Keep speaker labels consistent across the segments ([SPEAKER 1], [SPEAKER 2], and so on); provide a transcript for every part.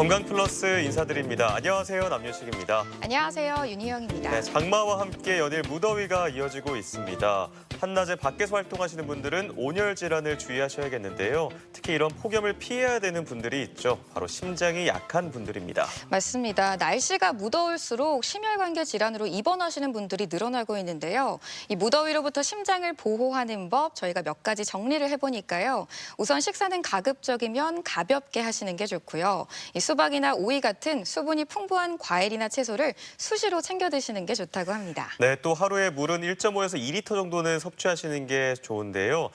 [SPEAKER 1] 건강 플러스 인사드립니다. 안녕하세요, 남윤식입니다.
[SPEAKER 2] 안녕하세요, 윤희영입니다.
[SPEAKER 1] 네, 장마와 함께 연일 무더위가 이어지고 있습니다. 한낮에 밖에서 활동하시는 분들은 온열 질환을 주의하셔야겠는데요. 특히 이런 폭염을 피해야 되는 분들이 있죠. 바로 심장이 약한 분들입니다.
[SPEAKER 2] 맞습니다. 날씨가 무더울수록 심혈관계 질환으로 입원하시는 분들이 늘어나고 있는데요. 이 무더위로부터 심장을 보호하는 법 저희가 몇 가지 정리를 해보니까요. 우선 식사는 가급적이면 가볍게 하시는 게 좋고요. 이 수박이나 오이 같은 수분이 풍부한 과일이나 채소를 수시로 챙겨 드시는 게 좋다고 합니다.
[SPEAKER 1] 네, 또 하루에 물은 1.5에서 2리터 정도는 섭취하시는 게 좋은데요.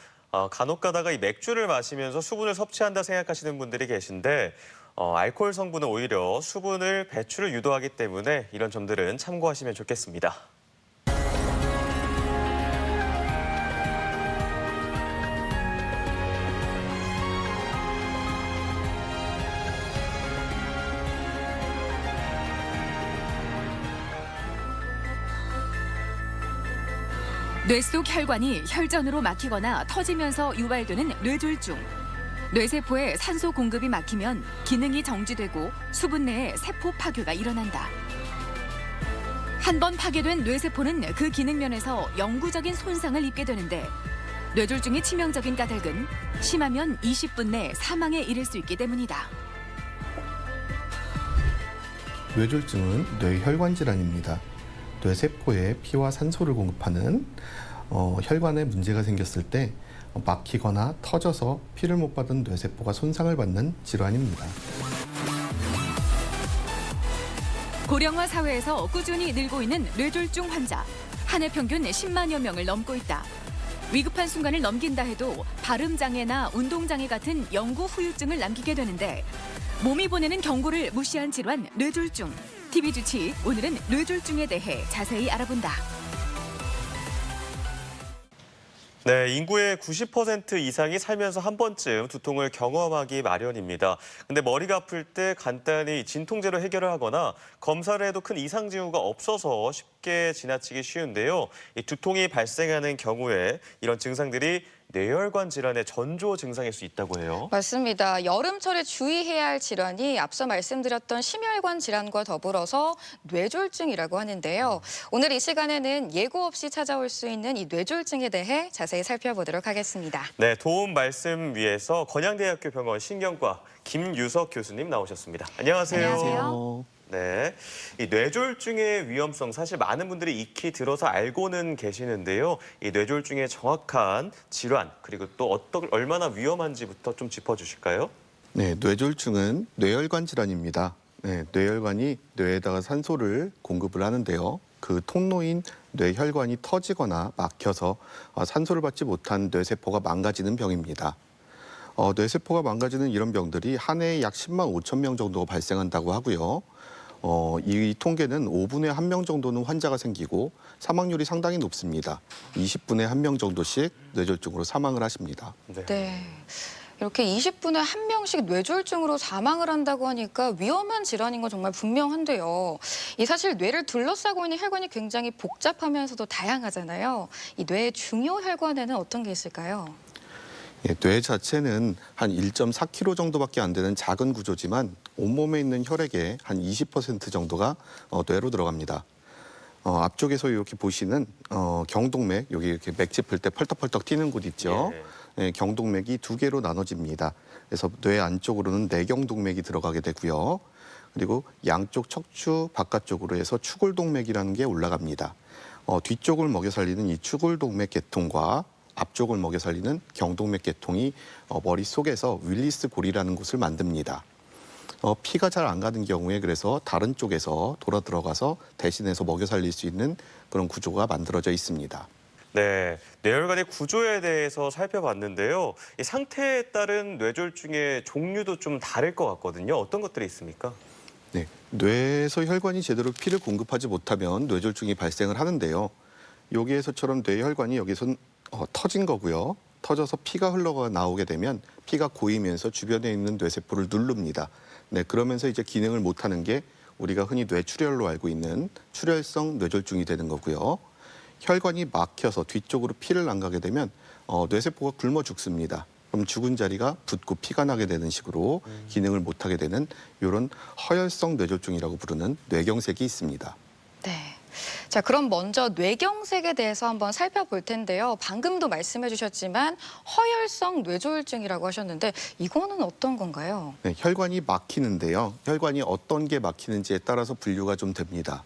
[SPEAKER 1] 간혹 가다가 이 맥주를 마시면서 수분을 섭취한다 생각하시는 분들이 계신데 알코올 성분은 오히려 수분을 배출을 유도하기 때문에 이런 점들은 참고하시면 좋겠습니다.
[SPEAKER 3] 뇌 속 혈관이 혈전으로 막히거나 터지면서 유발되는 뇌졸중. 뇌세포에 산소 공급이 막히면 기능이 정지되고 수분 내에 세포 파괴가 일어난다. 한 번 파괴된 뇌세포는 그 기능면에서 영구적인 손상을 입게 되는데 뇌졸중의 치명적인 까닭은 심하면 20분 내 사망에 이를 수 있기 때문이다.
[SPEAKER 4] 뇌졸중은 뇌혈관 질환입니다. 뇌세포에 피와 산소를 공급하는 혈관에 문제가 생겼을 때 막히거나 터져서 피를 못 받은 뇌세포가 손상을 받는 질환입니다.
[SPEAKER 3] 고령화 사회에서 꾸준히 늘고 있는 뇌졸중 환자. 한 해 평균 10만여 명을 넘고 있다. 위급한 순간을 넘긴다 해도 발음장애나 운동장애 같은 영구 후유증을 남기게 되는데 몸이 보내는 경고를 무시한 질환 뇌졸중. TV 주치 오늘은 뇌졸중에 대해 자세히 알아본다.
[SPEAKER 1] 네, 인구의 90% 이상이 살면서 한 번쯤 두통을 경험하기 마련입니다. 근데 머리가 아플 때 간단히 진통제로 해결을 하거나 검사를 해도 큰 이상 징후가 없어서 쉽게 지나치기 쉬운데요. 이 두통이 발생하는 경우에 이런 증상들이 뇌혈관 질환의 전조 증상일 수 있다고 해요.
[SPEAKER 2] 맞습니다. 여름철에 주의해야 할 질환이 앞서 말씀드렸던 심혈관 질환과 더불어서 뇌졸중이라고 하는데요. 오늘 이 시간에는 예고 없이 찾아올 수 있는 이 뇌졸중에 대해 자세히 살펴보도록 하겠습니다.
[SPEAKER 1] 네, 도움 말씀 위해서 건양대학교 병원 신경과 김유석 교수님 나오셨습니다. 안녕하세요.
[SPEAKER 2] 안녕하세요.
[SPEAKER 1] 네, 이 뇌졸중의 위험성 사실 많은 분들이 익히 들어서 알고는 계시는데요. 이 뇌졸중의 정확한 질환 그리고 또 얼마나 위험한지부터 좀 짚어주실까요?
[SPEAKER 4] 네, 뇌졸중은 뇌혈관 질환입니다. 네, 뇌혈관이 뇌에다가 산소를 공급을 하는데요. 그 통로인 뇌혈관이 터지거나 막혀서 산소를 받지 못한 뇌세포가 망가지는 병입니다. 뇌세포가 망가지는 이런 병들이 한 해에 약 10만 5천 명 정도 발생한다고 하고요. 이 통계는 5분에 1명 정도는 환자가 생기고 사망률이 상당히 높습니다. 20분에 1명 정도씩 뇌졸중으로 사망을 하십니다.
[SPEAKER 2] 네. 이렇게 20분에 한 명씩 뇌졸중으로 사망을 한다고 하니까 위험한 질환인 건 정말 분명한데요. 이 사실 뇌를 둘러싸고 있는 혈관이 굉장히 복잡하면서도 다양하잖아요. 이 뇌의 중요 혈관에는 어떤 게 있을까요?
[SPEAKER 4] 예, 뇌 자체는 한 1.4kg 정도밖에 안 되는 작은 구조지만 온몸에 있는 혈액의 한 20% 정도가 뇌로 들어갑니다. 앞쪽에서 이렇게 보시는 경동맥, 여기 이렇게 맥 짚을 때 펄떡펄떡 뛰는 곳 있죠. 예, 경동맥이 두 개로 나눠집니다. 그래서 뇌 안쪽으로는 내경동맥이 들어가게 되고요. 그리고 양쪽 척추 바깥쪽으로 해서 추골동맥이라는 게 올라갑니다. 뒤쪽을 먹여 살리는 이 추골동맥 계통과 앞쪽을 먹여 살리는 경동맥 계통이 머릿속에서 윌리스 골이라는 곳을 만듭니다. 피가 잘 안 가는 경우에 그래서 다른 쪽에서 돌아 들어가서 대신해서 먹여 살릴 수 있는 그런 구조가 만들어져 있습니다.
[SPEAKER 1] 네, 뇌혈관의 구조에 대해서 살펴봤는데요. 이 상태에 따른 뇌졸중의 종류도 좀 다를 것 같거든요. 어떤 것들이 있습니까?
[SPEAKER 4] 네, 뇌에서 혈관이 제대로 피를 공급하지 못하면 뇌졸중이 발생을 하는데요. 여기에서처럼 뇌혈관이 여기선 터진 거고요. 터져서 피가 흘러 나오게 되면 피가 고이면서 주변에 있는 뇌세포를 누릅니다. 네, 그러면서 이제 기능을 못하는 게 우리가 흔히 뇌출혈로 알고 있는 출혈성 뇌졸중이 되는 거고요. 혈관이 막혀서 뒤쪽으로 피를 안 가게 되면 뇌세포가 굶어 죽습니다. 그럼 죽은 자리가 붓고 피가 나게 되는 식으로 기능을 못하게 되는 이런 허혈성 뇌졸중이라고 부르는 뇌경색이 있습니다.
[SPEAKER 2] 네. 자, 그럼 먼저 뇌경색에 대해서 한번 살펴볼 텐데요. 방금도 말씀해 주셨지만 허혈성 뇌졸중이라고 하셨는데 이거는 어떤 건가요?
[SPEAKER 4] 네, 혈관이 막히는데요. 혈관이 어떤 게 막히는지에 따라서 분류가 좀 됩니다.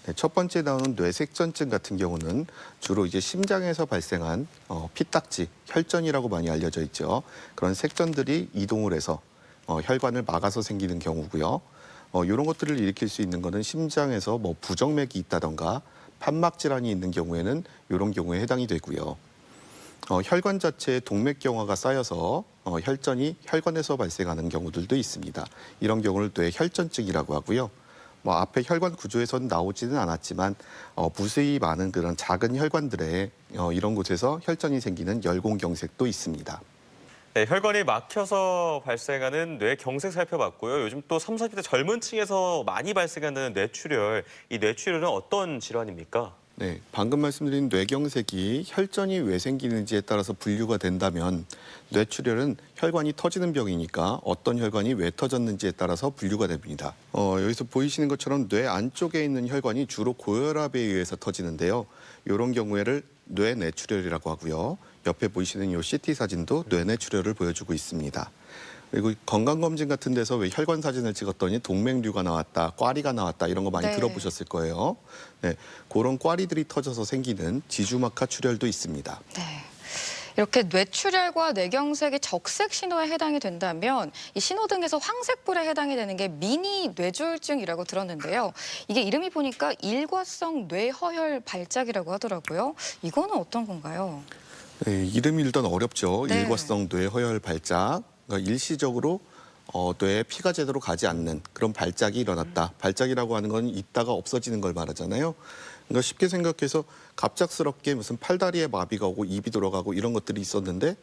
[SPEAKER 4] 네, 첫 번째 나오는 뇌색전증 같은 경우는 주로 이제 심장에서 발생한 피딱지, 혈전이라고 많이 알려져 있죠. 그런 색전들이 이동을 해서 혈관을 막아서 생기는 경우고요. 이런 것들을 일으킬 수 있는 거는 심장에서 뭐 부정맥이 있다던가 판막 질환이 있는 경우에는 이런 경우에 해당이 되고요. 혈관 자체에 동맥경화가 쌓여서 혈전이 혈관에서 발생하는 경우들도 있습니다. 이런 경우를 뇌혈전증이라고 하고요. 뭐 앞에 혈관 구조에서는 나오지는 않았지만 무수히 많은 그런 작은 혈관들에 이런 곳에서 혈전이 생기는 열공경색도 있습니다.
[SPEAKER 1] 네, 혈관이 막혀서 발생하는 뇌경색 살펴봤고요. 요즘 또 30, 40대 젊은 층에서 많이 발생하는 뇌출혈, 이 뇌출혈은 어떤 질환입니까?
[SPEAKER 4] 네, 방금 말씀드린 뇌경색이 혈전이 왜 생기는지에 따라서 분류가 된다면 뇌출혈은 혈관이 터지는 병이니까 어떤 혈관이 왜 터졌는지에 따라서 분류가 됩니다. 여기서 보이시는 것처럼 뇌 안쪽에 있는 혈관이 주로 고혈압에 의해서 터지는데요. 이런 경우에를 뇌뇌출혈이라고 하고요. 옆에 보이시는 이 CT 사진도 뇌뇌출혈을 보여주고 있습니다. 그리고 건강검진 같은 데서 왜 혈관 사진을 찍었더니 동맥류가 나왔다, 꽈리가 나왔다 이런 거 많이
[SPEAKER 2] 네.
[SPEAKER 4] 들어보셨을 거예요. 네, 그런 꽈리들이 터져서 생기는 지주막하 출혈도 있습니다.
[SPEAKER 2] 네. 이렇게 뇌출혈과 뇌경색이 적색 신호에 해당이 된다면 이 신호등에서 황색불에 해당이 되는 게 미니 뇌졸중이라고 들었는데요. 이게 이름이 보니까 일과성 뇌허혈 발작이라고 하더라고요. 이거는 어떤 건가요?
[SPEAKER 4] 네, 이름이 일단 어렵죠.
[SPEAKER 2] 네.
[SPEAKER 4] 일과성 뇌허혈 발작. 그러니까 일시적으로 뇌에 피가 제대로 가지 않는 그런 발작이 일어났다. 발작이라고 하는 건 있다가 없어지는 걸 말하잖아요. 그러니까 쉽게 생각해서 갑작스럽게 무슨 팔다리에 마비가 오고 입이 돌아가고 이런 것들이 있었는데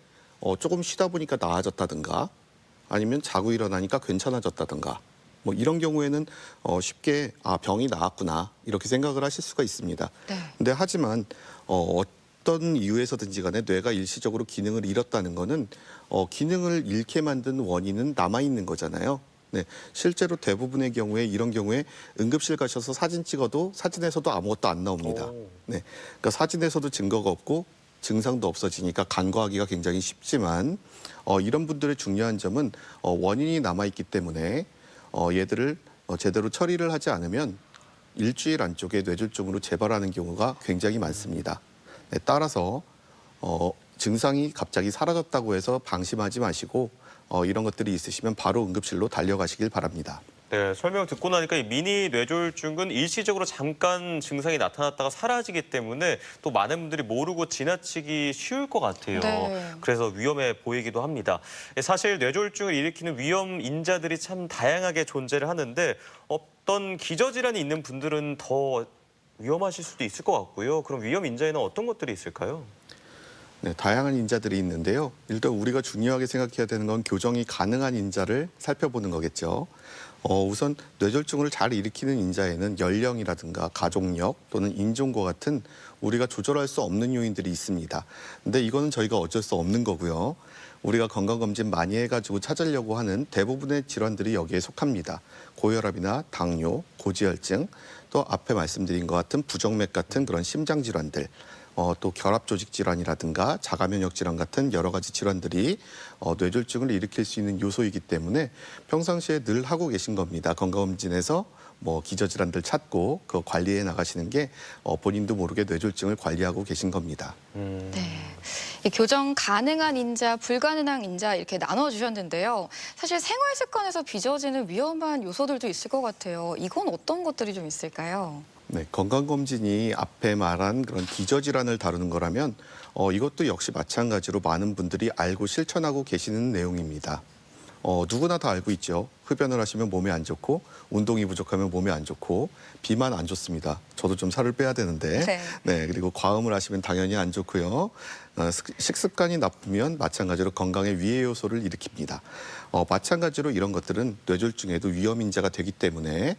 [SPEAKER 4] 조금 쉬다 보니까 나아졌다든가 아니면 자고 일어나니까 괜찮아졌다든가 뭐 이런 경우에는 쉽게 병이 나았구나 이렇게 생각을 하실 수가 있습니다.
[SPEAKER 2] 네.
[SPEAKER 4] 근데 하지만 어떤 이유에서든지 간에 뇌가 일시적으로 기능을 잃었다는 거는 기능을 잃게 만든 원인은 남아있는 거잖아요. 네, 실제로 대부분의 경우에 이런 경우에 응급실 가셔서 사진 찍어도 사진에서도 아무것도 안 나옵니다. 네, 그러니까 사진에서도 증거가 없고 증상도 없어지니까 간과하기가 굉장히 쉽지만 이런 분들의 중요한 점은 원인이 남아있기 때문에 얘들을 제대로 처리를 하지 않으면 일주일 안쪽에 뇌졸중으로 재발하는 경우가 굉장히 많습니다. 네, 따라서 증상이 갑자기 사라졌다고 해서 방심하지 마시고 이런 것들이 있으시면 바로 응급실로 달려가시길 바랍니다.
[SPEAKER 1] 네, 설명 듣고 나니까 이 미니 뇌졸중은 일시적으로 잠깐 증상이 나타났다가 사라지기 때문에 또 많은 분들이 모르고 지나치기 쉬울 것 같아요.
[SPEAKER 2] 네.
[SPEAKER 1] 그래서 위험해 보이기도 합니다. 사실 뇌졸중을 일으키는 위험 인자들이 참 다양하게 존재를 하는데 어떤 기저질환이 있는 분들은 더 위험하실 수도 있을 것 같고요. 그럼 위험 인자에는 어떤 것들이 있을까요?
[SPEAKER 4] 네, 다양한 인자들이 있는데요. 일단 우리가 중요하게 생각해야 되는 건 교정이 가능한 인자를 살펴보는 거겠죠. 우선 뇌졸중을 잘 일으키는 인자에는 연령이라든가 가족력 또는 인종과 같은 우리가 조절할 수 없는 요인들이 있습니다. 근데 이거는 저희가 어쩔 수 없는 거고요. 우리가 건강검진 많이 해가지고 찾으려고 하는 대부분의 질환들이 여기에 속합니다. 고혈압이나 당뇨, 고지혈증, 또 앞에 말씀드린 것 같은 부정맥 같은 그런 심장 질환들, 또 결합 조직 질환이라든가 자가 면역 질환 같은 여러 가지 질환들이 뇌졸중을 일으킬 수 있는 요소이기 때문에 평상시에 늘 하고 계신 겁니다. 건강검진에서 뭐 기저질환들 찾고 그거 관리해 나가시는 게 본인도 모르게 뇌졸중을 관리하고 계신 겁니다.
[SPEAKER 2] 네. 이 교정 가능한 인자, 불가능한 인자 이렇게 나눠주셨는데요. 사실 생활 습관에서 빚어지는 위험한 요소들도 있을 것 같아요. 이건 어떤 것들이 좀 있을까요?
[SPEAKER 4] 네, 건강검진이 앞에 말한 그런 기저질환을 다루는 거라면 이것도 역시 마찬가지로 많은 분들이 알고 실천하고 계시는 내용입니다. 누구나 다 알고 있죠. 흡연을 하시면 몸에 안 좋고 운동이 부족하면 몸에 안 좋고 비만 안 좋습니다. 저도 좀 살을 빼야 되는데
[SPEAKER 2] 네.
[SPEAKER 4] 네, 그리고 과음을 하시면 당연히 안 좋고요. 식습관이 나쁘면 마찬가지로 건강에 위해 요소를 일으킵니다. 마찬가지로 이런 것들은 뇌졸중에도 위험 인자가 되기 때문에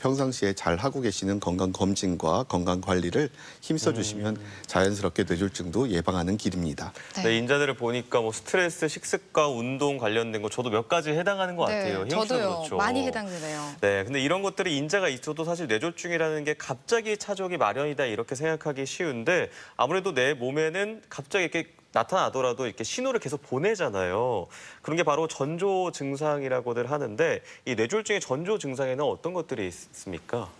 [SPEAKER 4] 평상시에 잘 하고 계시는 건강 검진과 건강 관리를 힘써 주시면 자연스럽게 뇌졸중도 예방하는 길입니다.
[SPEAKER 1] 네, 인자들을 보니까 뭐 스트레스, 식습관, 운동 관련된 거 저도 몇 가지 해당하는 것 같아요.
[SPEAKER 2] 네,
[SPEAKER 1] 희영 씨도
[SPEAKER 2] 저도요.
[SPEAKER 1] 그렇죠.
[SPEAKER 2] 많이 해당되네요.
[SPEAKER 1] 네, 근데 이런 것들이 인자가 있어도 사실 뇌졸중이라는 게 갑자기 찾아오기 마련이다 이렇게 생각하기 쉬운데 아무래도 내 몸에는 갑자기 이렇게 나타나더라도 이렇게 신호를 계속 보내잖아요. 그런 게 바로 전조 증상이라고들 하는데 이 뇌졸중의 전조 증상에는 어떤 것들이 있습니까?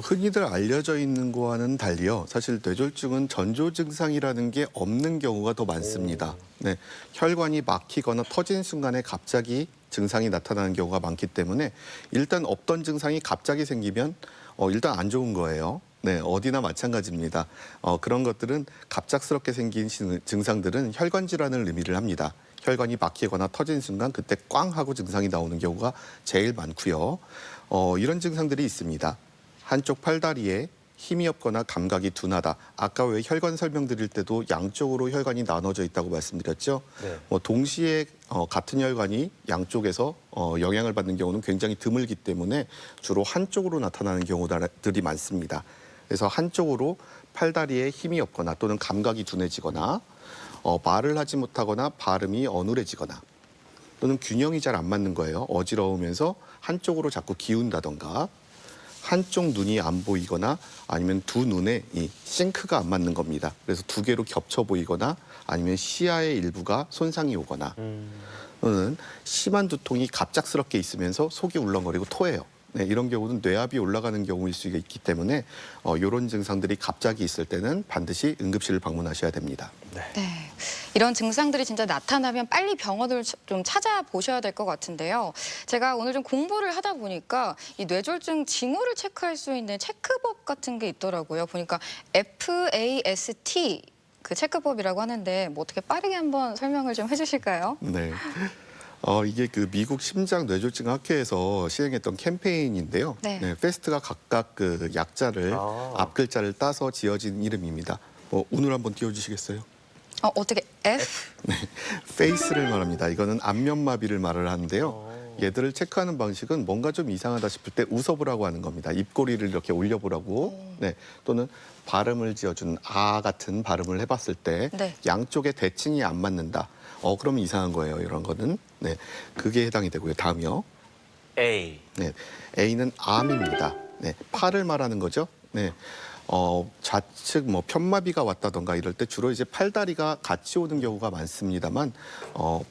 [SPEAKER 4] 흔히들 알려져 있는 거와는 달리요. 사실 뇌졸중은 전조 증상이라는 게 없는 경우가 더 많습니다. 네, 혈관이 막히거나 터진 순간에 갑자기 증상이 나타나는 경우가 많기 때문에 일단 없던 증상이 갑자기 생기면 일단 안 좋은 거예요. 네, 어디나 마찬가지입니다. 그런 것들은 갑작스럽게 생긴 증상들은 혈관 질환을 의미를 합니다. 혈관이 막히거나 터진 순간 그때 꽝 하고 증상이 나오는 경우가 제일 많고요. 이런 증상들이 있습니다. 한쪽 팔다리에 힘이 없거나 감각이 둔하다. 아까 왜 혈관 설명드릴 때도 양쪽으로 혈관이 나눠져 있다고 말씀드렸죠.
[SPEAKER 1] 네.
[SPEAKER 4] 동시에 같은 혈관이 양쪽에서 영향을 받는 경우는 굉장히 드물기 때문에 주로 한쪽으로 나타나는 경우들이 많습니다. 그래서 한쪽으로 팔다리에 힘이 없거나 또는 감각이 둔해지거나 말을 하지 못하거나 발음이 어눌해지거나 또는 균형이 잘 안 맞는 거예요. 어지러우면서 한쪽으로 자꾸 기운다던가 한쪽 눈이 안 보이거나 아니면 두 눈에 이 싱크가 안 맞는 겁니다. 그래서 두 개로 겹쳐 보이거나 아니면 시야의 일부가 손상이 오거나 또는 심한 두통이 갑작스럽게 있으면서 속이 울렁거리고 토해요. 네, 이런 경우는 뇌압이 올라가는 경우일 수 있기 때문에 이런 증상들이 갑자기 있을 때는 반드시 응급실을 방문하셔야 됩니다.
[SPEAKER 2] 네. 이런 증상들이 진짜 나타나면 빨리 병원을 좀 찾아보셔야 될 것 같은데요. 제가 오늘 좀 공부를 하다 보니까 이 뇌졸중 징후를 체크할 수 있는 체크법 같은 게 있더라고요. 보니까 FAST 그 체크법이라고 하는데 뭐 어떻게 빠르게 한번 설명을 좀 해주실까요?
[SPEAKER 4] 네. 이게 그 미국 심장 뇌졸중 학회에서 시행했던 캠페인인데요.
[SPEAKER 2] 네.
[SPEAKER 4] 패스트가 각각 그 약자를 앞 글자를 따서 지어진 이름입니다. 운을 한번 띄워주시겠어요?
[SPEAKER 2] 어떻게 F?
[SPEAKER 4] 네, 페이스를 말합니다. 이거는 안면마비를 말을 하는데요. 얘들을 체크하는 방식은 뭔가 좀 이상하다 싶을 때 웃어보라고 하는 겁니다. 입꼬리를 이렇게 올려보라고. 네, 또는 발음을 지어준 아 같은 발음을 해봤을 때
[SPEAKER 2] 네.
[SPEAKER 4] 양쪽의 대칭이 안 맞는다. 그러면 이상한 거예요. 이런 거는. 네, 그게 해당이 되고요. 다음이요.
[SPEAKER 1] A.
[SPEAKER 4] 네, A는 암입니다. 네, 팔을 말하는 거죠. 네. 좌측 편마비가 왔다던가 이럴 때 주로 이제 팔다리가 같이 오는 경우가 많습니다만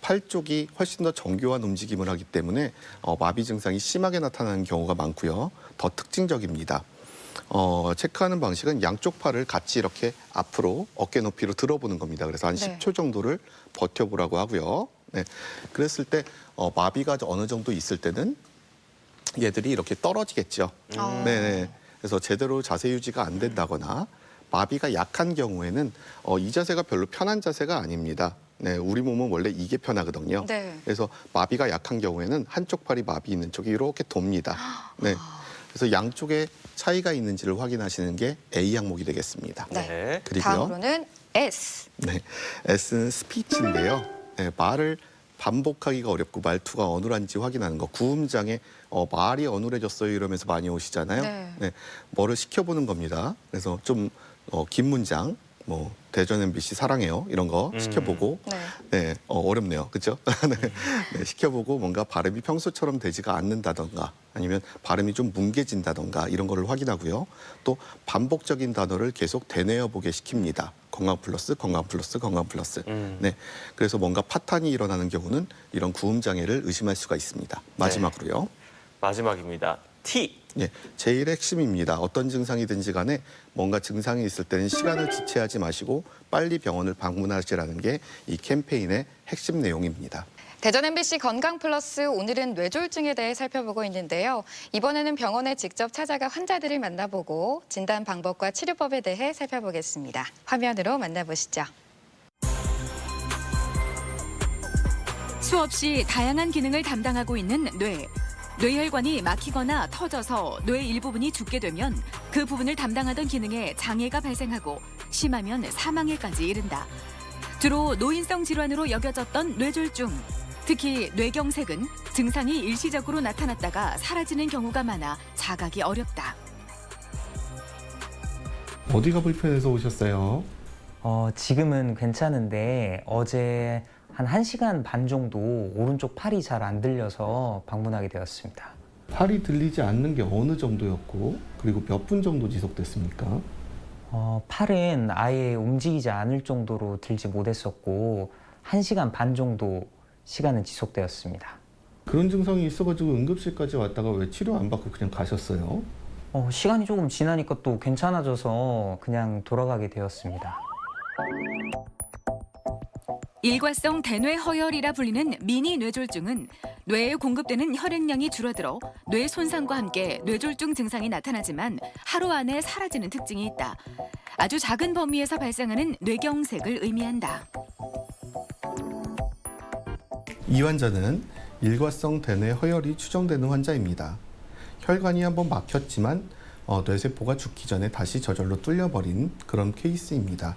[SPEAKER 4] 팔 쪽이 훨씬 더 정교한 움직임을 하기 때문에 마비 증상이 심하게 나타나는 경우가 많고요. 더 특징적입니다. 체크하는 방식은 양쪽 팔을 같이 이렇게 앞으로 어깨 높이로 들어보는 겁니다. 그래서 한
[SPEAKER 2] 네.
[SPEAKER 4] 10초 정도를 버텨보라고 하고요. 네, 그랬을 때 마비가 어느 정도 있을 때는 얘들이 이렇게 떨어지겠죠. 네. 그래서 제대로 자세 유지가 안 된다거나 마비가 약한 경우에는 이 자세가 별로 편한 자세가 아닙니다. 네, 우리 몸은 원래 이게 편하거든요.
[SPEAKER 2] 네.
[SPEAKER 4] 그래서 마비가 약한 경우에는 한쪽 팔이 마비 있는 쪽이 이렇게 돕니다. 네. 그래서 양쪽에 차이가 있는지를 확인하시는 게 A 항목이 되겠습니다.
[SPEAKER 2] 네.
[SPEAKER 4] 그리고요.
[SPEAKER 2] 다음으로는 S.
[SPEAKER 4] 네, S는 스피치인데요. 네, 말을 반복하기가 어렵고 말투가 어눌한지 확인하는 거. 구음장애 말이 어눌해졌어요 이러면서 많이 오시잖아요.
[SPEAKER 2] 네.
[SPEAKER 4] 뭐를 시켜보는 겁니다. 그래서 좀 긴 문장, 대전 MBC 사랑해요 이런 거 시켜보고 네, 어렵네요, 그렇죠? 네, 시켜보고 뭔가 발음이 평소처럼 되지가 않는다던가 아니면 발음이 좀 뭉개진다던가 이런 거를 확인하고요. 또 반복적인 단어를 계속 되뇌어 보게 시킵니다. 건강 플러스, 건강 플러스, 건강 플러스. 네, 그래서 뭔가 파탄이 일어나는 경우는 이런 구음 장애를 의심할 수가 있습니다. 마지막으로요.
[SPEAKER 1] 마지막입니다. T.
[SPEAKER 4] 네, 제일 핵심입니다. 어떤 증상이든지 간에 뭔가 증상이 있을 때는 시간을 지체하지 마시고 빨리 병원을 방문하시라는 게 이 캠페인의 핵심 내용입니다.
[SPEAKER 2] 대전 MBC 건강 플러스 오늘은 뇌졸중에 대해 살펴보고 있는데요. 이번에는 병원에 직접 찾아가 환자들을 만나보고 진단 방법과 치료법에 대해 살펴보겠습니다. 화면으로 만나보시죠.
[SPEAKER 3] 수없이 다양한 기능을 담당하고 있는 뇌. 뇌혈관이 막히거나 터져서 뇌 일부분이 죽게 되면 그 부분을 담당하던 기능에 장애가 발생하고 심하면 사망에까지 이른다. 주로 노인성 질환으로 여겨졌던 뇌졸중. 특히 뇌경색은 증상이 일시적으로 나타났다가 사라지는 경우가 많아 자각이 어렵다.
[SPEAKER 5] 어디가 불편해서 오셨어요?
[SPEAKER 6] 지금은 괜찮은데 어제 한 1시간 반 정도 오른쪽 팔이 잘 안 들려서 방문하게 되었습니다.
[SPEAKER 5] 팔이 들리지 않는 게 어느 정도였고 그리고 몇 분 정도 지속됐습니까?
[SPEAKER 6] 팔은 아예 움직이지 않을 정도로 들지 못했었고 1시간 반 정도 시간은 지속되었습니다.
[SPEAKER 5] 그런 증상이 있어가지고 응급실까지 왔다가 왜 치료 안 받고 그냥 가셨어요?
[SPEAKER 6] 시간이 조금 지나니까 또 괜찮아져서 그냥 돌아가게 되었습니다.
[SPEAKER 3] 일과성 대뇌 허혈이라 불리는 미니 뇌졸중은 뇌에 공급되는 혈액량이 줄어들어 뇌 손상과 함께 뇌졸중 증상이 나타나지만 하루 안에 사라지는 특징이 있다. 아주 작은 범위에서 발생하는 뇌경색을 의미한다.
[SPEAKER 4] 이 환자는 일과성 대뇌 허혈이 추정되는 환자입니다. 혈관이 한번 막혔지만 뇌세포가 죽기 전에 다시 저절로 뚫려버린 그런 케이스입니다.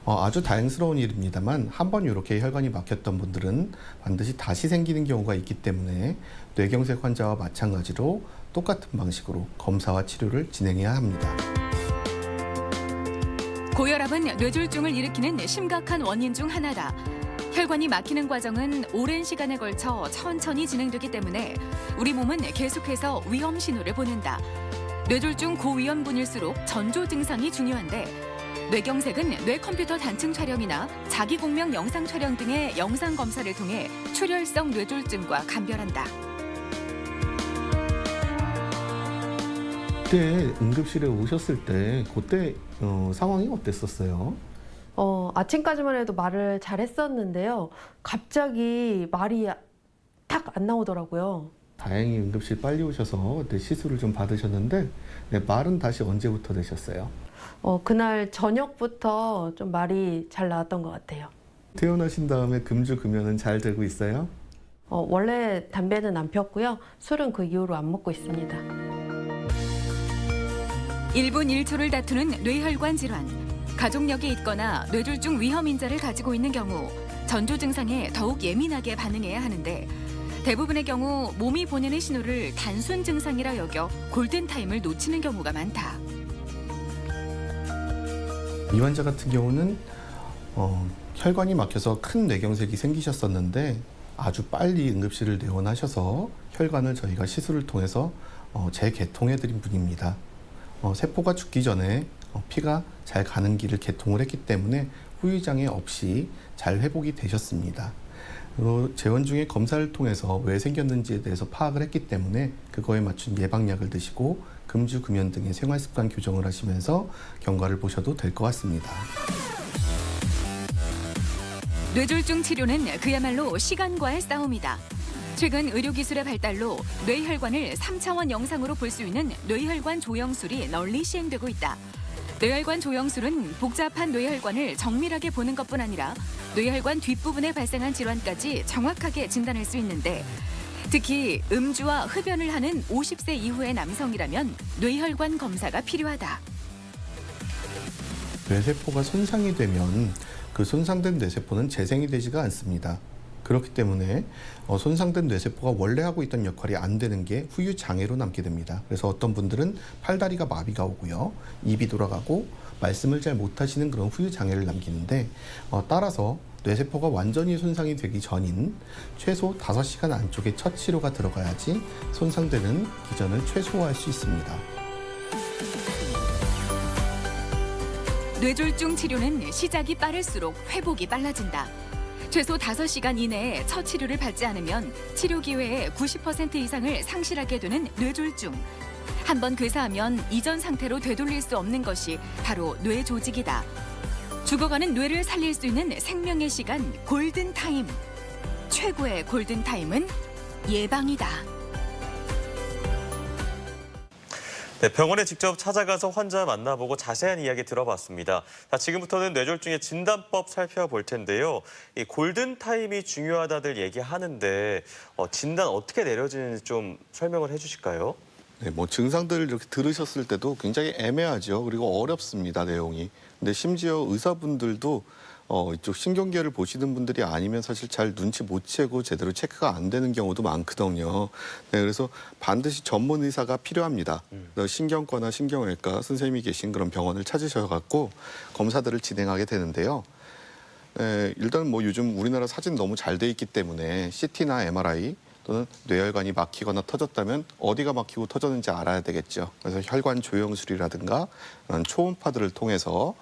[SPEAKER 4] 아주 다행스러운 일입니다만 한번 이렇게 혈관이 막혔던 분들은 반드시 다시 생기는 경우가 있기 때문에 뇌경색 환자와 마찬가지로 똑같은 방식으로 검사와 치료를 진행해야 합니다.
[SPEAKER 3] 고혈압은 뇌졸중을 일으키는 심각한 원인 중 하나다. 혈관이 막히는 과정은 오랜 시간에 걸쳐 천천히 진행되기 때문에 우리 몸은 계속해서 위험 신호를 보낸다. 뇌졸중 고위험군일수록 전조 증상이 중요한데 뇌경색은 뇌 컴퓨터 단층 촬영이나 자기 공명 영상 촬영 등의 영상 검사를 통해 출혈성 뇌졸중과 감별한다.
[SPEAKER 5] 그때 응급실에 오셨을 때 그때 상황이 어땠었어요?
[SPEAKER 7] 아침까지만 해도 말을 잘 했었는데요. 갑자기 말이 탁 안 나오더라고요.
[SPEAKER 5] 다행히 응급실 빨리 오셔서 그때 시술을 좀 받으셨는데 말은 다시 언제부터 되셨어요?
[SPEAKER 7] 그날 저녁부터 좀 말이 잘 나왔던 것 같아요.
[SPEAKER 5] 퇴원하신 다음에 금주 금연은 잘 되고 있어요?
[SPEAKER 7] 원래 담배는 안 폈고요. 술은 그 이후로 안 먹고 있습니다.
[SPEAKER 3] 1분 1초를 다투는 뇌혈관 질환. 가족력이 있거나 뇌졸중 위험 인자를 가지고 있는 경우 전조 증상에 더욱 예민하게 반응해야 하는데 대부분의 경우 몸이 보내는 신호를 단순 증상이라 여겨 골든타임을 놓치는 경우가 많다.
[SPEAKER 4] 이 환자 같은 경우는 혈관이 막혀서 큰 뇌경색이 생기셨었는데 아주 빨리 응급실을 내원하셔서 혈관을 저희가 시술을 통해서 재개통해드린 분입니다. 세포가 죽기 전에 피가 잘 가는 길을 개통을 했기 때문에 후유장애 없이 잘 회복이 되셨습니다. 그리고 재원 중에 검사를 통해서 왜 생겼는지에 대해서 파악을 했기 때문에 그거에 맞춘 예방약을 드시고 금주 금연 등의 생활습관 교정을 하시면서 경과를 보셔도 될 것 같습니다.
[SPEAKER 3] 뇌졸중 치료는 그야말로 시간과의 싸움이다. 최근 의료기술의 발달로 뇌혈관을 3차원 영상으로 볼 수 있는 뇌혈관 조영술이 널리 시행되고 있다. 뇌혈관 조영술은 복잡한 뇌혈관을 정밀하게 보는 것뿐 아니라 뇌혈관 뒷부분에 발생한 질환까지 정확하게 진단할 수 있는데 특히 음주와 흡연을 하는 50세 이후의 남성이라면 뇌혈관 검사가 필요하다.
[SPEAKER 4] 뇌세포가 손상이 되면 그 손상된 뇌세포는 재생이 되지가 않습니다. 그렇기 때문에 손상된 뇌세포가 원래 하고 있던 역할이 안 되는 게 후유장애로 남게 됩니다. 그래서 어떤 분들은 팔다리가 마비가 오고요. 입이 돌아가고 말씀을 잘 못하시는 그런 후유장애를 남기는데 따라서 뇌세포가 완전히 손상이 되기 전인 최소 5시간 안쪽에 첫 치료가 들어가야지 손상되는 기전을 최소화할 수 있습니다.
[SPEAKER 3] 뇌졸중 치료는 시작이 빠를수록 회복이 빨라진다. 최소 5시간 이내에 첫 치료를 받지 않으면 치료 기회의 90% 이상을 상실하게 되는 뇌졸중. 한번 괴사하면 이전 상태로 되돌릴 수 없는 것이 바로 뇌 조직이다. 죽어가는 뇌를 살릴 수 있는 생명의 시간 골든타임. 최고의 골든타임은 예방이다.
[SPEAKER 1] 네, 병원에 직접 찾아가서 환자 만나보고 자세한 이야기 들어봤습니다. 자, 지금부터는 뇌졸중의 진단법 살펴볼 텐데요. 이 골든타임이 중요하다들 얘기하는데 진단 어떻게 내려지는지 좀 설명을 해주실까요?
[SPEAKER 4] 네, 뭐 증상들을 이렇게 들으셨을 때도 굉장히 애매하죠. 그리고 어렵습니다, 내용이. 근데 심지어 의사분들도 이쪽 신경계를 보시는 분들이 아니면 사실 잘 눈치 못 채고 제대로 체크가 안 되는 경우도 많거든요. 네, 그래서 반드시 전문 의사가 필요합니다. 그래서 신경과나 신경외과 선생님이 계신 그런 병원을 찾으셔갖고 검사들을 진행하게 되는데요. 네, 일단 뭐 요즘 우리나라 사진 너무 잘 돼 있기 때문에 CT나 MRI 또는 뇌혈관이 막히거나 터졌다면 어디가 막히고 터졌는지 알아야 되겠죠. 그래서 혈관 조영술이라든가 그런 초음파들을 통해서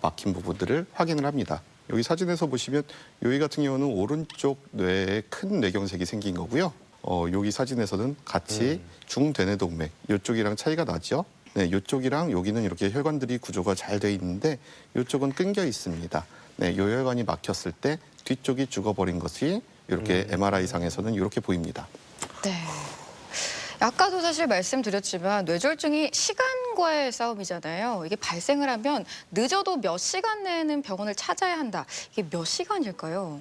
[SPEAKER 4] 막힌 부분들을 확인을 합니다. 여기 사진에서 보시면 여기 같은 경우는 오른쪽 뇌에 큰 뇌경색이 생긴 거고요. 여기 사진에서는 같이 중대뇌동맥 이쪽이랑 차이가 나죠. 네, 이쪽이랑 여기는 이렇게 혈관들이 구조가 잘 돼 있는데 이쪽은 끊겨 있습니다. 네, 이 혈관이 막혔을 때 뒤쪽이 죽어버린 것이 이렇게 MRI상에서는 이렇게 보입니다.
[SPEAKER 2] 네. 아까도 사실 말씀드렸지만 뇌졸중이 시간과의 싸움이잖아요. 이게 발생을 하면 늦어도 몇 시간 내에는 병원을 찾아야 한다. 이게 몇 시간일까요?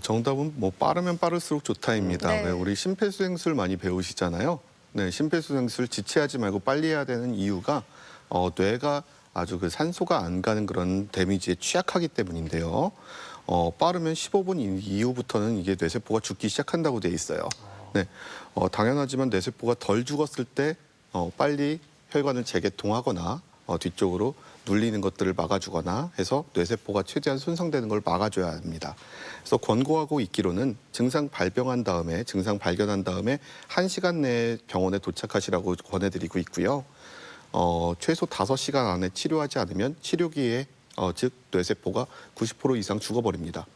[SPEAKER 4] 정답은 뭐 빠르면 빠를수록 좋다입니다.
[SPEAKER 2] 네.
[SPEAKER 4] 왜 우리 심폐소생술 많이 배우시잖아요. 네, 심폐소생술 지체하지 말고 빨리 해야 되는 이유가 뇌가 아주 그 산소가 안 가는 그런 데미지에 취약하기 때문인데요. 빠르면 15분 이후부터는 이게 뇌세포가 죽기 시작한다고 돼 있어요. 네, 당연하지만 뇌세포가 덜 죽었을 때 빨리 혈관을 재개통하거나 뒤쪽으로 눌리는 것들을 막아주거나 해서 뇌세포가 최대한 손상되는 걸 막아줘야 합니다. 그래서 권고하고 있기로는 증상 발견한 다음에 1시간 내에 병원에 도착하시라고 권해드리고 있고요. 최소 5시간 안에 치료하지 않으면 치료기에 즉 뇌세포가 90% 이상 죽어버립니다.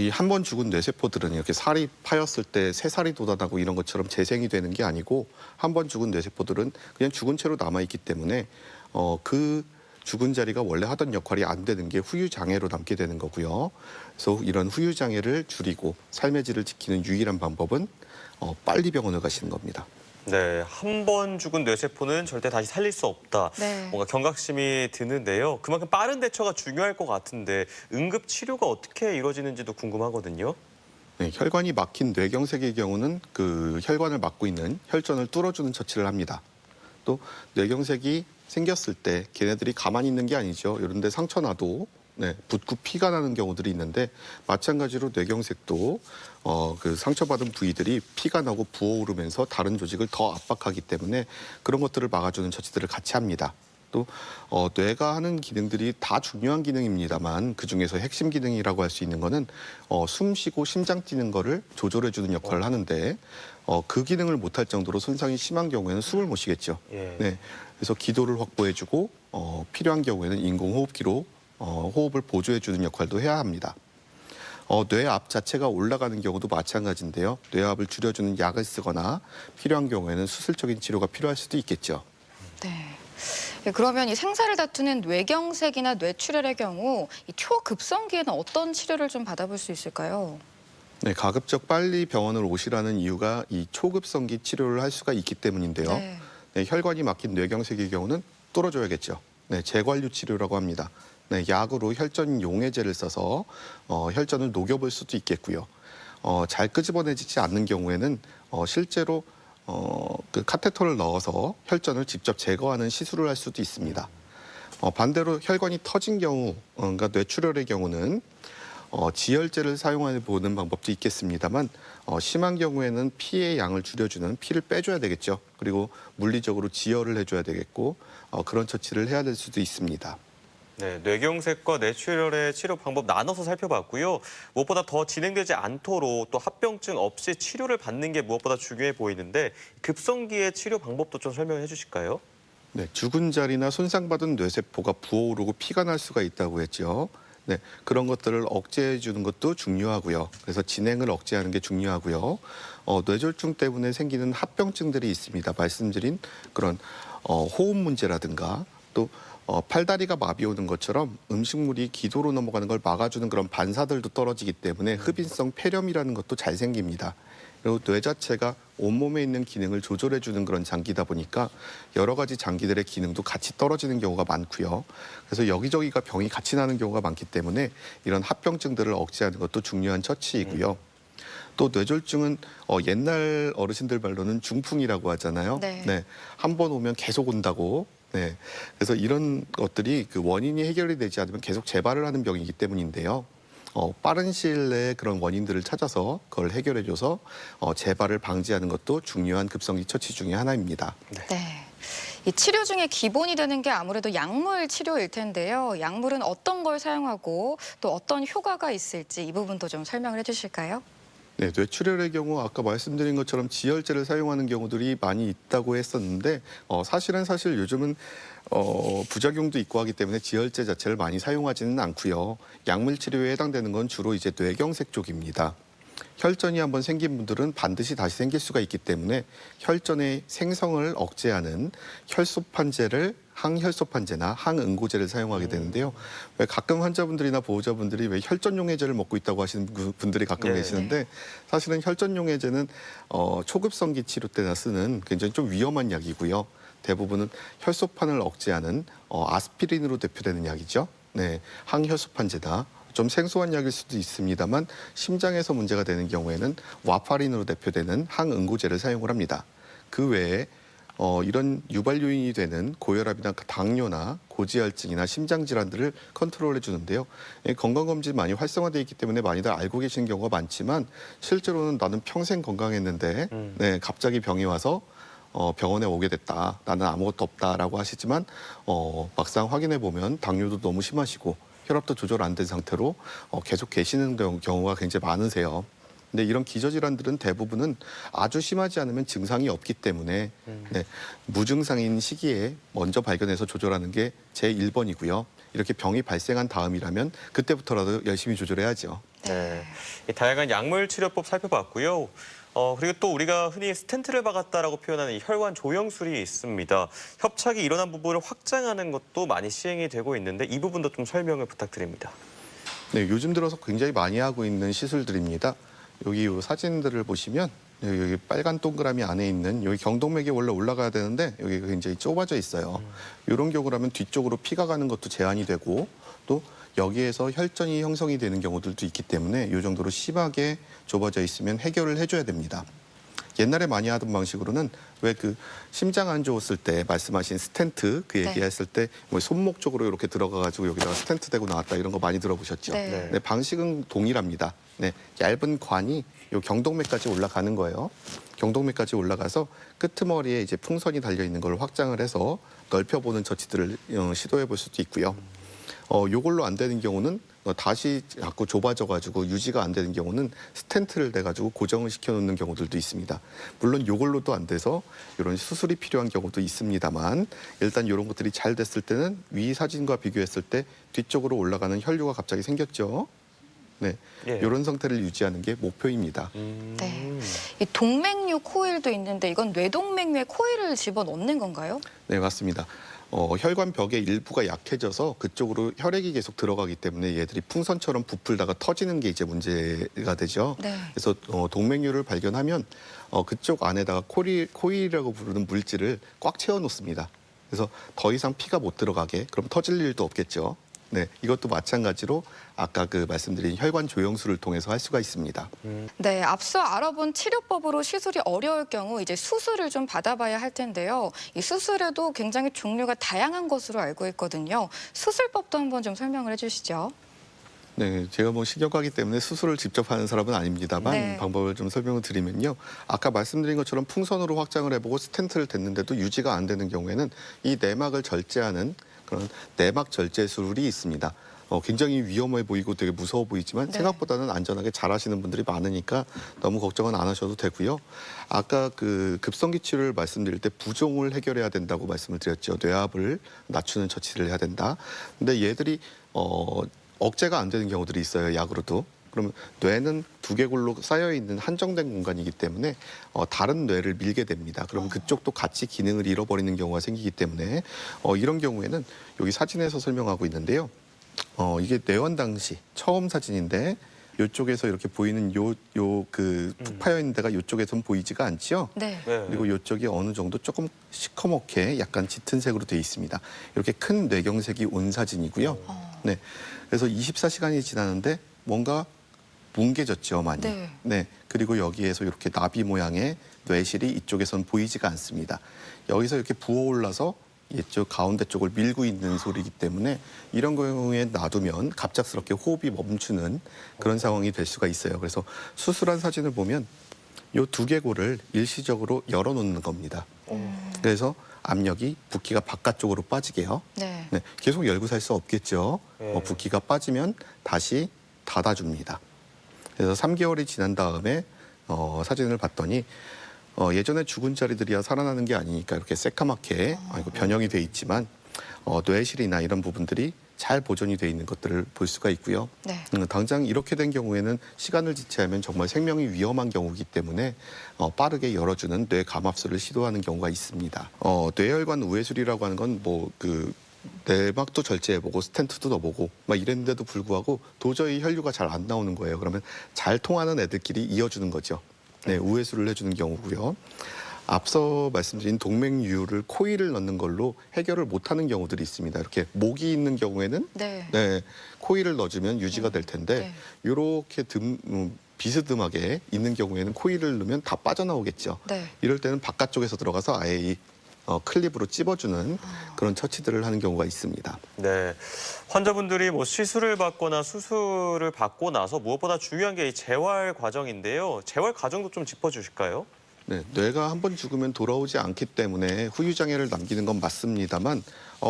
[SPEAKER 4] 이 한 번 죽은 뇌세포들은 이렇게 살이 파였을 때 새살이 돋아나고 이런 것처럼 재생이 되는 게 아니고 한 번 죽은 뇌세포들은 그냥 죽은 채로 남아있기 때문에 그 죽은 자리가 원래 하던 역할이 안 되는 게 후유장애로 남게 되는 거고요. 그래서 이런 후유장애를 줄이고 삶의 질을 지키는 유일한 방법은 빨리 병원을 가시는 겁니다.
[SPEAKER 1] 네, 한 번 죽은 뇌세포는 절대 다시 살릴 수 없다.
[SPEAKER 2] 네.
[SPEAKER 1] 뭔가 경각심이 드는데요. 그만큼 빠른 대처가 중요할 것 같은데 응급 치료가 어떻게 이루어지는지도 궁금하거든요.
[SPEAKER 4] 네, 혈관이 막힌 뇌경색의 경우는 그 혈관을 막고 있는 혈전을 뚫어주는 처치를 합니다. 또 뇌경색이 생겼을 때 걔네들이 가만히 있는 게 아니죠. 이런 데 상처 나도 붓고 피가 나는 경우들이 있는데 마찬가지로 뇌경색도 그 상처받은 부위들이 피가 나고 부어오르면서 다른 조직을 더 압박하기 때문에 그런 것들을 막아주는 처치들을 같이 합니다. 또 뇌가 하는 기능들이 다 중요한 기능입니다만 그중에서 핵심 기능이라고 할 수 있는 거는 숨 쉬고 심장 뛰는 거를 조절해주는 역할을 하는데 그 기능을 못할 정도로 손상이 심한 경우에는 숨을 못 쉬겠죠.
[SPEAKER 1] 예.
[SPEAKER 4] 네, 그래서 기도를 확보해주고 필요한 경우에는 인공호흡기로 호흡을 보조해주는 역할도 해야 합니다. 뇌압 자체가 올라가는 경우도 마찬가지인데요. 뇌압을 줄여주는 약을 쓰거나 필요한 경우에는 수술적인 치료가 필요할 수도 있겠죠.
[SPEAKER 2] 네. 그러면 이 생사를 다투는 뇌경색이나 뇌출혈의 경우 이 초급성기에는 어떤 치료를 좀 받아볼 수 있을까요?
[SPEAKER 4] 네, 가급적 빨리 병원을 오시라는 이유가 이 초급성기 치료를 할 수가 있기 때문인데요.
[SPEAKER 2] 네.
[SPEAKER 4] 네, 혈관이 막힌 뇌경색의 경우는 뚫어줘야겠죠. 네, 재관류 치료라고 합니다. 네, 약으로 혈전 용해제를 써서 혈전을 녹여볼 수도 있겠고요. 잘 끄집어내지지 않는 경우에는 실제로 그 카테터를 넣어서 혈전을 직접 제거하는 시술을 할 수도 있습니다. 반대로 혈관이 터진 경우, 그러니까 뇌출혈의 경우는 지혈제를 사용해 보는 방법도 있겠습니다만 심한 경우에는 피의 양을 줄여주는 피를 빼줘야 되겠죠. 그리고 물리적으로 지혈을 해줘야 되겠고 그런 처치를 해야 될 수도 있습니다.
[SPEAKER 1] 네, 뇌경색과 뇌출혈의 치료 방법 나눠서 살펴봤고요. 무엇보다 더 진행되지 않도록 또 합병증 없이 치료를 받는 게 무엇보다 중요해 보이는데 급성기의 치료 방법도 좀 설명해 주실까요?
[SPEAKER 4] 네, 죽은 자리나 손상받은 뇌세포가 부어오르고 피가 날 수가 있다고 했죠. 네, 그런 것들을 억제해 주는 것도 중요하고요. 그래서 진행을 억제하는 게 중요하고요. 뇌졸중 때문에 생기는 합병증들이 있습니다. 말씀드린 그런 호흡 문제라든가 또 팔다리가 마비 오는 것처럼 음식물이 기도로 넘어가는 걸 막아주는 그런 반사들도 떨어지기 때문에 흡인성 폐렴이라는 것도 잘 생깁니다. 그리고 뇌 자체가 온몸에 있는 기능을 조절해주는 그런 장기다 보니까 여러 가지 장기들의 기능도 같이 떨어지는 경우가 많고요. 그래서 여기저기가 병이 같이 나는 경우가 많기 때문에 이런 합병증들을 억제하는 것도 중요한 처치이고요. 또 뇌졸중은 옛날 어르신들 말로는 중풍이라고 하잖아요.
[SPEAKER 2] 네.
[SPEAKER 4] 한 번 오면 계속 온다고. 네. 그래서 이런 것들이 그 원인이 해결이 되지 않으면 계속 재발을 하는 병이기 때문인데요. 빠른 시일 내에 그런 원인들을 찾아서 그걸 해결해줘서 재발을 방지하는 것도 중요한 급성기 처치 중에 하나입니다.
[SPEAKER 2] 네. 이 치료 중에 기본이 되는 게 아무래도 약물 치료일 텐데요. 약물은 어떤 걸 사용하고 또 어떤 효과가 있을지 이 부분도 좀 설명을 해주실까요?
[SPEAKER 4] 네, 뇌출혈의 경우 아까 말씀드린 것처럼 지혈제를 사용하는 경우들이 많이 있다고 했었는데 사실 요즘은 부작용도 있고 하기 때문에 지혈제 자체를 많이 사용하지는 않고요. 약물 치료에 해당되는 건 주로 이제 뇌경색 쪽입니다. 혈전이 한번 생긴 분들은 반드시 다시 생길 수가 있기 때문에 혈전의 생성을 억제하는 혈소판제를 항혈소판제나 항응고제를 사용하게 되는데요. 왜 가끔 환자분들이나 보호자분들이 왜 혈전용해제를 먹고 있다고 하시는 분들이 가끔
[SPEAKER 1] 네.
[SPEAKER 4] 계시는데 사실은 혈전용해제는 초급성기 치료 때나 쓰는 굉장히 좀 위험한 약이고요. 대부분은 혈소판을 억제하는 아스피린으로 대표되는 약이죠. 네, 항혈소판제다. 좀 생소한 약일 수도 있습니다만 심장에서 문제가 되는 경우에는 와파린으로 대표되는 항응고제를 사용을 합니다. 그 외에 이런 유발 요인이 되는 고혈압이나 당뇨나 고지혈증이나 심장 질환들을 컨트롤해 주는데요. 건강검진 많이 활성화되어 있기 때문에 많이들 알고 계시는 경우가 많지만 실제로는 나는 평생 건강했는데 네, 갑자기 병이 와서 병원에 오게 됐다. 나는 아무것도 없다라고 하시지만 막상 확인해 보면 당뇨도 너무 심하시고 혈압도 조절 안 된 상태로 계속 계시는 경우가 굉장히 많으세요. 근데 이런 기저질환들은 대부분은 아주 심하지 않으면 증상이 없기 때문에 네, 무증상인 시기에 먼저 발견해서 조절하는 게 제 1번이고요. 이렇게 병이 발생한 다음이라면 그때부터라도 열심히 조절해야죠.
[SPEAKER 1] 네. 이 다양한 약물 치료법 살펴봤고요. 그리고 또 우리가 흔히 스텐트를 박았다라고 표현하는 이 혈관 조영술이 있습니다. 협착이 일어난 부분을 확장하는 것도 많이 시행이 되고 있는데 이 부분도 좀 설명을 부탁드립니다.
[SPEAKER 4] 네, 요즘 들어서 굉장히 많이 하고 있는 시술들입니다. 여기 이 사진들을 보시면 여기 빨간 동그라미 안에 있는 여기 경동맥이 원래 올라가야 되는데 여기가 굉장히 좁아져 있어요. 이런 경우라면 뒤쪽으로 피가 가는 것도 제한이 되고 또 여기에서 혈전이 형성이 되는 경우들도 있기 때문에 이 정도로 심하게 좁아져 있으면 해결을 해줘야 됩니다. 옛날에 많이 하던 방식으로는 왜 그 심장 안 좋았을 때 말씀하신 스텐트 그 얘기했을 때 뭐 손목 쪽으로 이렇게 들어가가지고 여기다가 스텐트 대고 나왔다 이런 거 많이 들어보셨죠?
[SPEAKER 2] 네.
[SPEAKER 4] 네, 방식은 동일합니다. 네, 얇은 관이 요 경동맥까지 올라가는 거예요. 경동맥까지 올라가서 끄트머리에 이제 풍선이 달려 있는 걸 확장을 해서 넓혀보는 처치들을 시도해 볼 수도 있고요. 요걸로 안 되는 경우는 다시 자꾸 좁아져가지고 유지가 안 되는 경우는 스텐트를 대가지고 고정을 시켜놓는 경우들도 있습니다. 물론 요걸로도 안 돼서 이런 수술이 필요한 경우도 있습니다만 일단 이런 것들이 잘 됐을 때는 위 사진과 비교했을 때 뒤쪽으로 올라가는 혈류가 갑자기 생겼죠. 네,
[SPEAKER 1] 예.
[SPEAKER 4] 이런 상태를 유지하는 게 목표입니다.
[SPEAKER 2] 네. 이 동맥류 코일도 있는데 이건 뇌동맥류에 코일을 집어넣는 건가요?
[SPEAKER 4] 네, 맞습니다. 혈관 벽의 일부가 약해져서 그쪽으로 혈액이 계속 들어가기 때문에 얘들이 풍선처럼 부풀다가 터지는 게 이제 문제가 되죠.
[SPEAKER 2] 네.
[SPEAKER 4] 그래서 동맥류를 발견하면 그쪽 안에다가 코일이라고 부르는 물질을 꽉 채워 놓습니다. 그래서 더 이상 피가 못 들어가게 그럼 터질 일도 없겠죠. 네, 이것도 마찬가지로 아까 그 말씀드린 혈관 조영술을 통해서 할 수가 있습니다.
[SPEAKER 2] 네, 앞서 알아본 치료법으로 시술이 어려울 경우 이제 수술을 좀 받아봐야 할 텐데요. 이 수술에도 굉장히 종류가 다양한 것으로 알고 있거든요. 수술법도 한번 좀 설명을 해주시죠.
[SPEAKER 4] 네, 제가 뭐 식역하기 때문에 수술을 직접 하는 사람은 아닙니다만
[SPEAKER 2] 네.
[SPEAKER 4] 방법을 좀 설명을 드리면요. 아까 말씀드린 것처럼 풍선으로 확장을 해보고 스텐트를 댔는데도 유지가 안 되는 경우에는 이 내막을 절제하는 그런 내막 절제술이 있습니다. 굉장히 위험해 보이고 되게 무서워 보이지만
[SPEAKER 2] 네.
[SPEAKER 4] 생각보다는 안전하게 잘 하시는 분들이 많으니까 너무 걱정은 안 하셔도 되고요. 아까 그 급성기 치료를 말씀드릴 때 부종을 해결해야 된다고 말씀을 드렸죠. 뇌압을 낮추는 처치를 해야 된다. 근데 얘들이 억제가 안 되는 경우들이 있어요. 약으로도. 그러면 뇌는 두개골로 쌓여 있는 한정된 공간이기 때문에 다른 뇌를 밀게 됩니다. 그러면 그쪽도 같이 기능을 잃어버리는 경우가 생기기 때문에 이런 경우에는 여기 사진에서 설명하고 있는데요. 이게 뇌원 당시 처음 사진인데 이쪽에서 이렇게 보이는 푹 파여 있는 데가 이쪽에서는 보이지가 않죠.
[SPEAKER 2] 네.
[SPEAKER 4] 그리고 이쪽이 어느 정도 조금 시커멓게 약간 짙은 색으로 되어 있습니다. 이렇게 큰 뇌경색이 온 사진이고요. 네. 그래서 24시간이 지났는데 뭔가 뭉개졌죠, 많이.
[SPEAKER 2] 네.
[SPEAKER 4] 네. 그리고 여기에서 이렇게 나비 모양의 뇌실이 이쪽에선 보이지가 않습니다. 여기서 이렇게 부어올라서 이쪽 가운데 쪽을 밀고 있는 소리이기 때문에 이런 경우에 놔두면 갑작스럽게 호흡이 멈추는 그런 상황이 될 수가 있어요. 그래서 수술한 사진을 보면 이 두개골을 일시적으로 열어놓는 겁니다. 그래서 압력이 붓기가 바깥쪽으로 빠지게요.
[SPEAKER 2] 네.
[SPEAKER 4] 네, 계속 열고 살 수 없겠죠.
[SPEAKER 1] 네.
[SPEAKER 4] 붓기가 빠지면 다시 닫아줍니다. 그래서 3개월이 지난 다음에 사진을 봤더니 예전에 죽은 자리들이야 살아나는 게 아니니까 이렇게 새까맣게 변형이 돼 있지만 뇌실이나 이런 부분들이 잘 보존이 돼 있는 것들을 볼 수가 있고요.
[SPEAKER 2] 네.
[SPEAKER 4] 당장 이렇게 된 경우에는 시간을 지체하면 정말 생명이 위험한 경우이기 때문에 빠르게 열어주는 뇌 감압술을 시도하는 경우가 있습니다. 뇌혈관 우회술이라고 하는 건 내막도 절제해보고 스텐트도 넣어보고 막 이랬는데도 불구하고 도저히 혈류가 잘 안 나오는 거예요. 그러면 잘 통하는 애들끼리 이어주는 거죠. 네, 우회수를 해주는 경우고요. 앞서 말씀드린 동맥류를 코일을 넣는 걸로 해결을 못하는 경우들이 있습니다. 이렇게 목이 있는 경우에는
[SPEAKER 2] 네.
[SPEAKER 4] 코일을 넣어주면 유지가 될 텐데
[SPEAKER 2] 네.
[SPEAKER 4] 이렇게 비스듬하게 있는 경우에는 코일을 넣으면 다 빠져나오겠죠.
[SPEAKER 2] 네.
[SPEAKER 4] 이럴 때는 바깥쪽에서 들어가서 아예 이 클립으로 찝어주는 그런 처치들을 하는 경우가 있습니다.
[SPEAKER 1] 네. 환자분들이 시술을 받거나 수술을 받고 나서 무엇보다 중요한 게 이 재활 과정인데요. 재활 과정도 좀 짚어주실까요?
[SPEAKER 4] 네, 뇌가 한 번 죽으면 돌아오지 않기 때문에 후유장애를 남기는 건 맞습니다만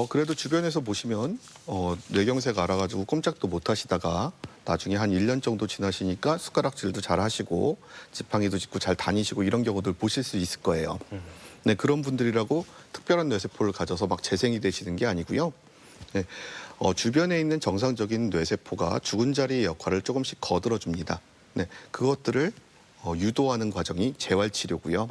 [SPEAKER 4] 그래도 주변에서 보시면 뇌경색 알아가지고 꼼짝도 못 하시다가 나중에 한 1년 정도 지나시니까 숟가락질도 잘 하시고 지팡이도 짚고 잘 다니시고 이런 경우들 보실 수 있을 거예요. 네, 그런 분들이라고 특별한 뇌세포를 가져서 막 재생이 되시는 게 아니고요. 네, 주변에 있는 정상적인 뇌세포가 죽은 자리의 역할을 조금씩 거들어줍니다. 네, 그것들을 유도하는 과정이 재활치료고요.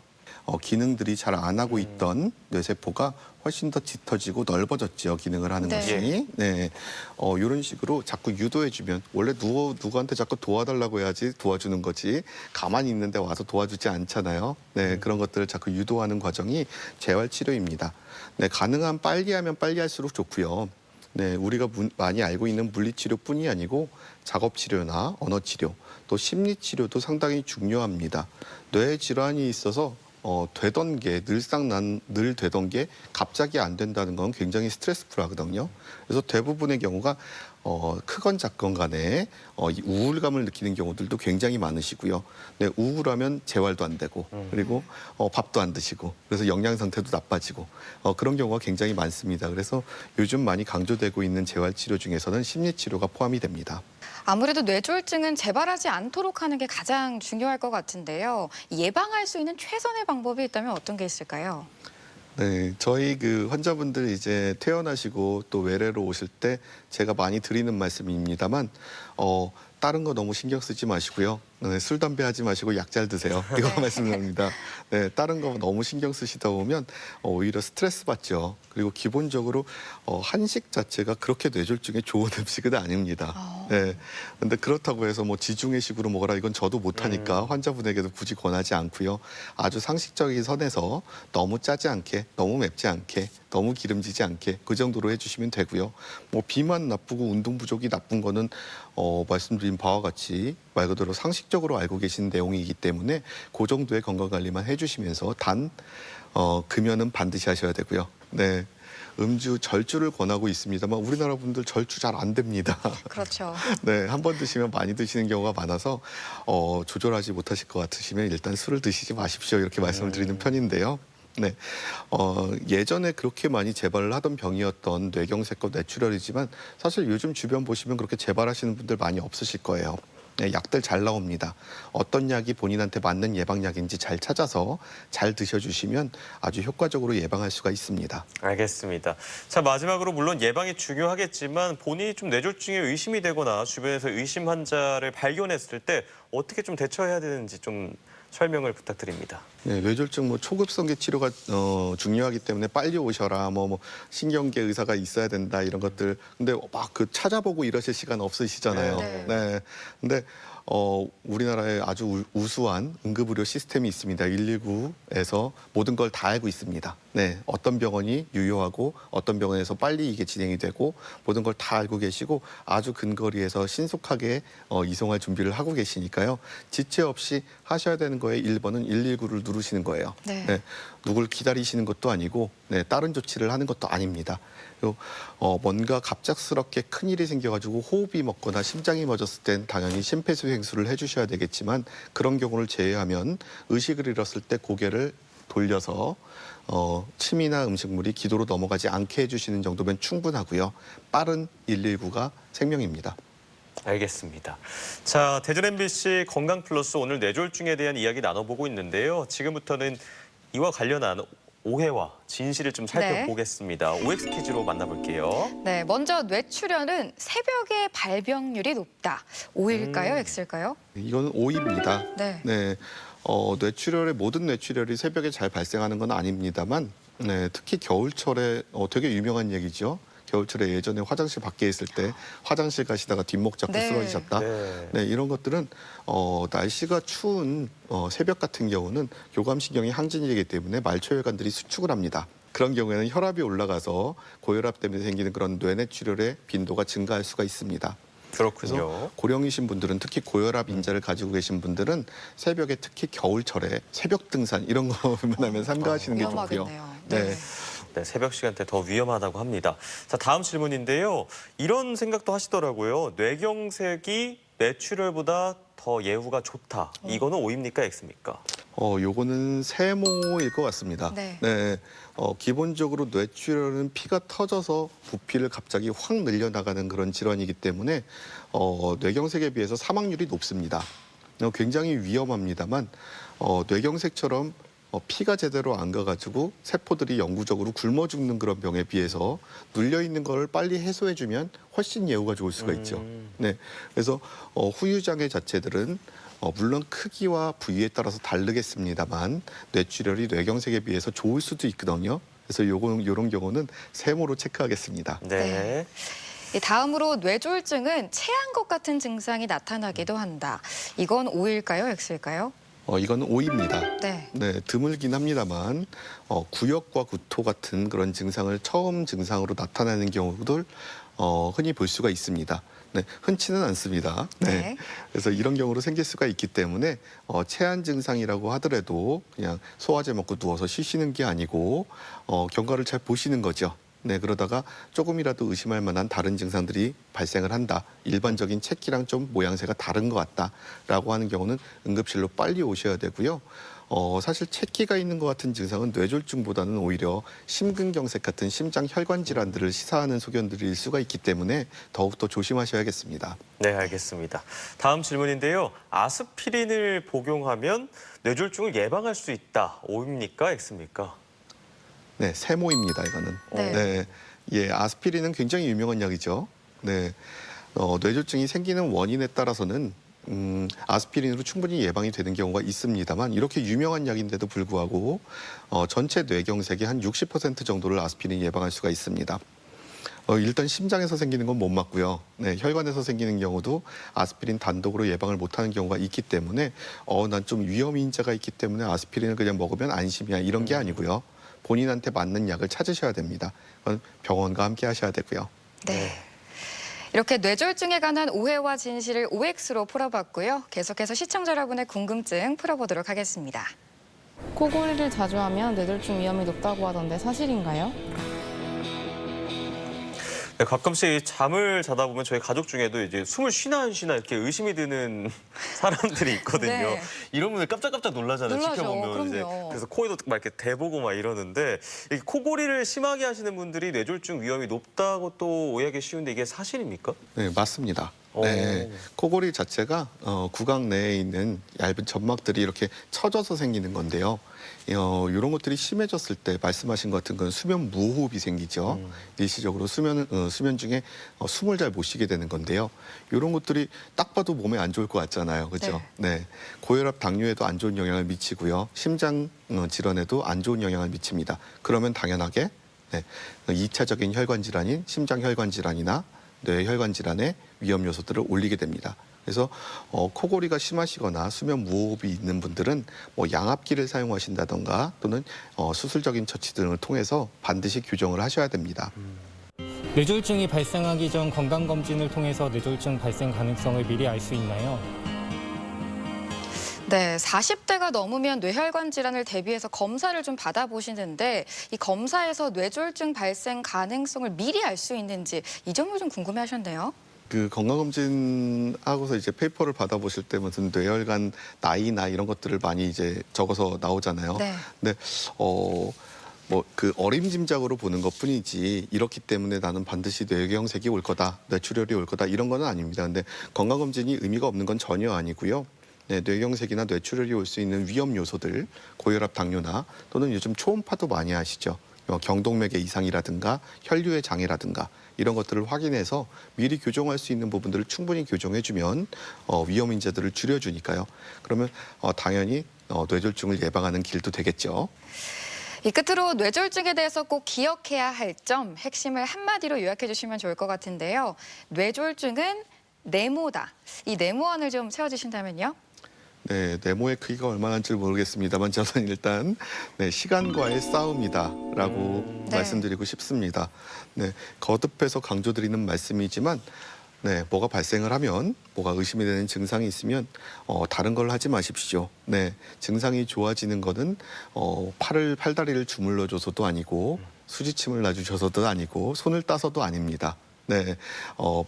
[SPEAKER 4] 기능들이 잘 안 하고 있던 뇌세포가 훨씬 더 짙어지고 넓어졌죠. 기능을 하는
[SPEAKER 2] 네.
[SPEAKER 4] 것이. 네, 이런 식으로 자꾸 유도해주면 원래 누구한테 자꾸 도와달라고 해야지 도와주는 거지 가만히 있는데 와서 도와주지 않잖아요. 네, 그런 것들을 자꾸 유도하는 과정이 재활치료입니다. 네, 가능한 빨리 하면 빨리 할수록 좋고요. 네, 우리가 많이 알고 있는 물리치료뿐이 아니고 작업치료나 언어치료, 또 심리치료도 상당히 중요합니다. 뇌 질환이 있어서 되던 게 늘 되던 게 갑자기 안 된다는 건 굉장히 스트레스풀하거든요. 그래서 대부분의 경우가 크건 작건 간에 우울감을 느끼는 경우들도 굉장히 많으시고요. 네, 우울하면 재활도 안 되고 그리고 밥도 안 드시고 그래서 영양 상태도 나빠지고 그런 경우가 굉장히 많습니다. 그래서 요즘 많이 강조되고 있는 재활치료 중에서는 심리치료가 포함이 됩니다.
[SPEAKER 2] 아무래도 뇌졸중은 재발하지 않도록 하는 게 가장 중요할 것 같은데요. 예방할 수 있는 최선의 방법이 있다면 어떤 게 있을까요?
[SPEAKER 4] 네, 저희 환자분들 이제 퇴원하시고 또 외래로 오실 때 제가 많이 드리는 말씀입니다만 다른 거 너무 신경 쓰지 마시고요. 네, 술, 담배 하지 마시고 약 잘 드세요. 이거 말씀드립니다. 네, 다른 거 너무 신경 쓰시다 보면 오히려 스트레스 받죠. 그리고 기본적으로 한식 자체가 그렇게 뇌졸중에 좋은 음식은 아닙니다. 네, 근데 그렇다고 해서 지중해식으로 먹어라 이건 저도 못하니까 환자분에게도 굳이 권하지 않고요. 아주 상식적인 선에서 너무 짜지 않게, 너무 맵지 않게, 너무 기름지지 않게 그 정도로 해주시면 되고요. 비만 나쁘고 운동 부족이 나쁜 거는 말씀드린 바와 같이 말 그대로 상식적으로 알고 계신 내용이기 때문에 그 정도의 건강관리만 해주시면서 금연은 반드시 하셔야 되고요. 네, 음주, 절주를 권하고 있습니다만 우리나라 분들 절주 잘 안 됩니다.
[SPEAKER 2] 그렇죠.
[SPEAKER 4] 네, 한 번 드시면 많이 드시는 경우가 많아서 조절하지 못하실 것 같으시면 일단 술을 드시지 마십시오 이렇게 말씀을 드리는 편인데요. 네, 예전에 그렇게 많이 재발을 하던 병이었던 뇌경색과 뇌출혈이지만 사실 요즘 주변 보시면 그렇게 재발하시는 분들 많이 없으실 거예요. 네, 약들 잘 나옵니다. 어떤 약이 본인한테 맞는 예방약인지 잘 찾아서 잘 드셔주시면 아주 효과적으로 예방할 수가 있습니다.
[SPEAKER 1] 알겠습니다. 자, 마지막으로 물론 예방이 중요하겠지만 본인이 좀 뇌졸중에 의심이 되거나 주변에서 의심 환자를 발견했을 때 어떻게 좀 대처해야 되는지 좀 설명을 부탁드립니다.
[SPEAKER 4] 네, 뇌졸중 초급성계 치료가 중요하기 때문에 빨리 오셔라. 신경계 의사가 있어야 된다 이런 것들. 근데 막 찾아보고 이러실 시간 없으시잖아요.
[SPEAKER 2] 네.
[SPEAKER 4] 네. 근데 우리나라에 아주 우수한 응급의료 시스템이 있습니다. 119에서 모든 걸 다 알고 있습니다. 네, 어떤 병원이 유효하고 어떤 병원에서 빨리 이게 진행이 되고 모든 걸 다 알고 계시고 아주 근거리에서 신속하게 이송할 준비를 하고 계시니까요. 지체 없이 하셔야 되는 거에 1번은 119를 누르시는 거예요.
[SPEAKER 2] 네.
[SPEAKER 4] 네, 누굴 기다리시는 것도 아니고 다른 조치를 하는 것도 아닙니다. 그리고 뭔가 갑작스럽게 큰일이 생겨가지고 호흡이 멎거나 심장이 멎었을 땐 당연히 심폐소생술을 해주셔야 되겠지만 그런 경우를 제외하면 의식을 잃었을 때 고개를 돌려서 침이나 음식물이 기도로 넘어가지 않게 해주시는 정도면 충분하고요. 빠른 119가 생명입니다.
[SPEAKER 1] 알겠습니다. 자, 대전 MBC 건강플러스 오늘 뇌졸중에 대한 이야기 나눠보고 있는데요. 지금부터는 이와 관련한 오해와 진실을 좀 살펴보겠습니다. OX 퀴즈로 만나볼게요.
[SPEAKER 2] 네, 먼저 뇌출혈은 새벽에 발병률이 높다. O일까요, X일까요?
[SPEAKER 4] 이건 O입니다.
[SPEAKER 2] 네.
[SPEAKER 4] 네, 모든 뇌출혈이 새벽에 잘 발생하는 건 아닙니다만, 네, 특히 겨울철에 되게 유명한 얘기죠. 겨울철에 예전에 화장실 밖에 있을 때 화장실 가시다가 뒷목 잡고
[SPEAKER 2] 네.
[SPEAKER 4] 쓰러지셨다.
[SPEAKER 1] 네.
[SPEAKER 4] 네, 이런 것들은 날씨가 추운 새벽 같은 경우는 교감신경이 항진이기 때문에 말초혈관들이 수축을 합니다. 그런 경우에는 혈압이 올라가서 고혈압 때문에 생기는 그런 뇌내출혈의 빈도가 증가할 수가 있습니다.
[SPEAKER 1] 그렇군요.
[SPEAKER 4] 그래서 고령이신 분들은 특히 고혈압 인자를 가지고 계신 분들은 새벽에 특히 겨울철에 새벽 등산 이런 거만 하면 삼가하시는 게 좋고요.
[SPEAKER 2] 위험하겠네요.
[SPEAKER 4] 네.
[SPEAKER 1] 네, 새벽 시간대 더 위험하다고 합니다. 자, 다음 질문인데요. 이런 생각도 하시더라고요. 뇌경색이 뇌출혈보다 더 예후가 좋다. 이거는 O입니까, X입니까?
[SPEAKER 4] 요거는 세모일 것 같습니다.
[SPEAKER 2] 네.
[SPEAKER 4] 기본적으로 뇌출혈은 피가 터져서 부피를 갑자기 확 늘려나가는 그런 질환이기 때문에 뇌경색에 비해서 사망률이 높습니다. 굉장히 위험합니다만 뇌경색처럼 피가 제대로 안 가가지고 세포들이 영구적으로 굶어 죽는 그런 병에 비해서 눌려 있는 걸 빨리 해소해주면 훨씬 예후가 좋을 수가 있죠. 네, 그래서 후유장애 자체들은 물론 크기와 부위에 따라서 다르겠습니다만 뇌출혈이 뇌경색에 비해서 좋을 수도 있거든요. 그래서 이런 경우는 세모로 체크하겠습니다.
[SPEAKER 1] 네.
[SPEAKER 2] 이 다음으로 뇌졸중은 체한 것 같은 증상이 나타나기도 한다. 이건 O일까요, X일까요?
[SPEAKER 4] 이건 O입니다.
[SPEAKER 2] 네.
[SPEAKER 4] 네, 드물긴 합니다만 구역과 구토 같은 그런 증상을 처음 증상으로 나타나는 경우들 흔히 볼 수가 있습니다. 네, 흔치는 않습니다.
[SPEAKER 2] 네.
[SPEAKER 4] 그래서 이런 경우로 생길 수가 있기 때문에 체한 증상이라고 하더라도 그냥 소화제 먹고 누워서 쉬시는 게 아니고 경과를 잘 보시는 거죠. 네, 그러다가 조금이라도 의심할 만한 다른 증상들이 발생을 한다. 일반적인 체기랑 좀 모양새가 다른 것 같다라고 하는 경우는 응급실로 빨리 오셔야 되고요. 사실 체기가 있는 것 같은 증상은 뇌졸중보다는 오히려 심근경색 같은 심장 혈관 질환들을 시사하는 소견들일 수가 있기 때문에 더욱더 조심하셔야겠습니다.
[SPEAKER 1] 네, 알겠습니다. 다음 질문인데요. 아스피린을 복용하면 뇌졸중을 예방할 수 있다. O입니까, X입니까?
[SPEAKER 4] 네, 세모입니다, 이거는.
[SPEAKER 2] 네.
[SPEAKER 4] 예, 아스피린은 굉장히 유명한 약이죠. 네, 뇌졸중이 생기는 원인에 따라서는 아스피린으로 충분히 예방이 되는 경우가 있습니다만 이렇게 유명한 약인데도 불구하고 전체 뇌경색의 한 60% 정도를 아스피린이 예방할 수가 있습니다. 일단 심장에서 생기는 건 못 맞고요. 네, 혈관에서 생기는 경우도 아스피린 단독으로 예방을 못하는 경우가 있기 때문에 난 좀 위험 인자가 있기 때문에 아스피린을 그냥 먹으면 안심이야 이런 게 아니고요. 본인한테 맞는 약을 찾으셔야 됩니다. 그건 병원과 함께 하셔야 되고요.
[SPEAKER 2] 네. 이렇게 뇌졸중에 관한 오해와 진실을 OX로 풀어봤고요. 계속해서 시청자 여러분의 궁금증 풀어보도록 하겠습니다.
[SPEAKER 8] 코골이를 자주 하면 뇌졸중 위험이 높다고 하던데 사실인가요?
[SPEAKER 1] 네, 가끔씩 잠을 자다 보면 저희 가족 중에도 이제 숨을 쉬나 안 쉬나 이렇게 의심이 드는 사람들이 있거든요.
[SPEAKER 2] 네.
[SPEAKER 1] 이러면 깜짝깜짝 놀라잖아요.
[SPEAKER 2] 놀라죠.
[SPEAKER 1] 지켜보면 이제
[SPEAKER 2] 그럼요.
[SPEAKER 1] 그래서 코에도 막 이렇게 대보고 막 이러는데 이 코골이를 심하게 하시는 분들이 뇌졸중 위험이 높다고 또 오해하기 쉬운데 이게 사실입니까?
[SPEAKER 4] 네, 맞습니다. 네, 코골이 자체가 구강 내에 있는 얇은 점막들이 이렇게 처져서 생기는 건데요. 이런 것들이 심해졌을 때 말씀하신 것 같은 건 수면 무호흡이 생기죠. 일시적으로 수면 중에 숨을 잘 못 쉬게 되는 건데요. 이런 것들이 딱 봐도 몸에 안 좋을 것 같잖아요. 그렇죠? 네. 고혈압, 당뇨에도 안 좋은 영향을 미치고요. 심장 질환에도 안 좋은 영향을 미칩니다. 그러면 당연하게 2차적인 혈관 질환인 심장 혈관 질환이나 뇌 혈관 질환의 위험 요소들을 올리게 됩니다. 그래서 코골이가 심하시거나 수면 무호흡이 있는 분들은 뭐 양압기를 사용하신다던가 또는 수술적인 처치 등을 통해서 반드시 교정을 하셔야 됩니다.
[SPEAKER 9] 뇌졸중이 발생하기 전 건강검진을 통해서 뇌졸중 발생 가능성을 미리 알 수 있나요?
[SPEAKER 2] 네, 40대가 넘으면 뇌혈관 질환을 대비해서 검사를 좀 받아보시는데 이 검사에서 뇌졸중 발생 가능성을 미리 알 수 있는지 이 점을 좀 궁금해하셨네요.
[SPEAKER 4] 그 건강검진하고서 이제 페이퍼를 받아보실 때 무슨 뇌혈관 나이나 이런 것들을 많이 이제 적어서 나오잖아요.
[SPEAKER 2] 네.
[SPEAKER 4] 근데 뭐 그 어림짐작으로 보는 것뿐이지 이렇기 때문에 나는 반드시 뇌경색이 올 거다, 뇌출혈이 올 거다 이런 건 아닙니다. 근데 건강검진이 의미가 없는 건 전혀 아니고요. 네, 뇌경색이나 뇌출혈이 올 수 있는 위험 요소들, 고혈압, 당뇨나 또는 요즘 초음파도 많이 하시죠. 경동맥의 이상이라든가 혈류의 장애라든가 이런 것들을 확인해서 미리 교정할 수 있는 부분들을 충분히 교정해주면 위험 인자들을 줄여주니까요. 그러면 당연히 뇌졸중을 예방하는 길도 되겠죠.
[SPEAKER 2] 이 끝으로 뇌졸중에 대해서 꼭 기억해야 할 점, 핵심을 한마디로 요약해 주시면 좋을 것 같은데요. 뇌졸중은 네모다. 이 네모안을 좀 세워주신다면요.
[SPEAKER 4] 네, 네모의 크기가 얼마나인지 모르겠습니다만 저는 일단 시간과의 싸움이다라고 말씀드리고 싶습니다. 네, 거듭해서 강조드리는 말씀이지만 뭐가 발생을 하면 뭐가 의심이 되는 증상이 있으면 다른 걸 하지 마십시오. 네, 증상이 좋아지는 거는 팔다리를 주물러줘서도 아니고 수지침을 놔주셔서도 아니고 손을 따서도 아닙니다. 네,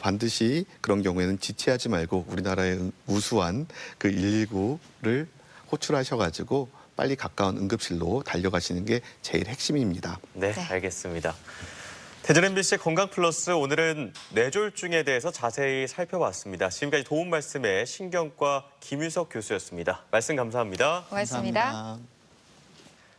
[SPEAKER 4] 반드시 그런 경우에는 지체하지 말고 우리나라의 우수한 그 119를 호출하셔가지고 빨리 가까운 응급실로 달려가시는 게 제일 핵심입니다.
[SPEAKER 1] 네, 알겠습니다. 대전 MBC 건강플러스 오늘은 뇌졸중에 대해서 자세히 살펴봤습니다. 지금까지 도움 말씀에 신경과 김유석 교수였습니다. 말씀 감사합니다.
[SPEAKER 2] 고맙습니다.
[SPEAKER 4] 감사합니다.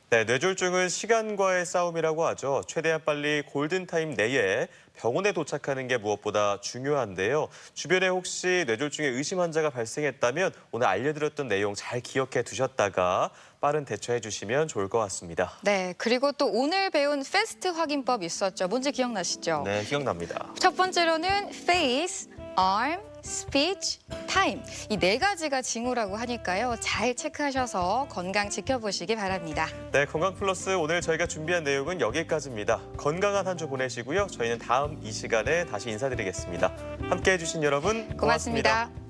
[SPEAKER 1] 네, 뇌졸중은 시간과의 싸움이라고 하죠. 최대한 빨리 골든타임 내에 병원에 도착하는 게 무엇보다 중요한데요. 주변에 혹시 뇌졸중의 의심 환자가 발생했다면 오늘 알려드렸던 내용 잘 기억해 두셨다가 빠른 대처해 주시면 좋을 것 같습니다.
[SPEAKER 2] 네, 그리고 또 오늘 배운 패스트 확인법 있었죠. 뭔지 기억나시죠?
[SPEAKER 1] 네, 기억납니다.
[SPEAKER 2] 첫 번째로는 face, arm, speech, time. 이 네 가지가 징후라고 하니까요. 잘 체크하셔서 건강 지켜보시기 바랍니다.
[SPEAKER 1] 네, 건강플러스 오늘 저희가 준비한 내용은 여기까지입니다. 건강한 한 주 보내시고요. 저희는 다음 이 시간에 다시 인사드리겠습니다. 함께해 주신 여러분 고맙습니다.
[SPEAKER 2] 고맙습니다.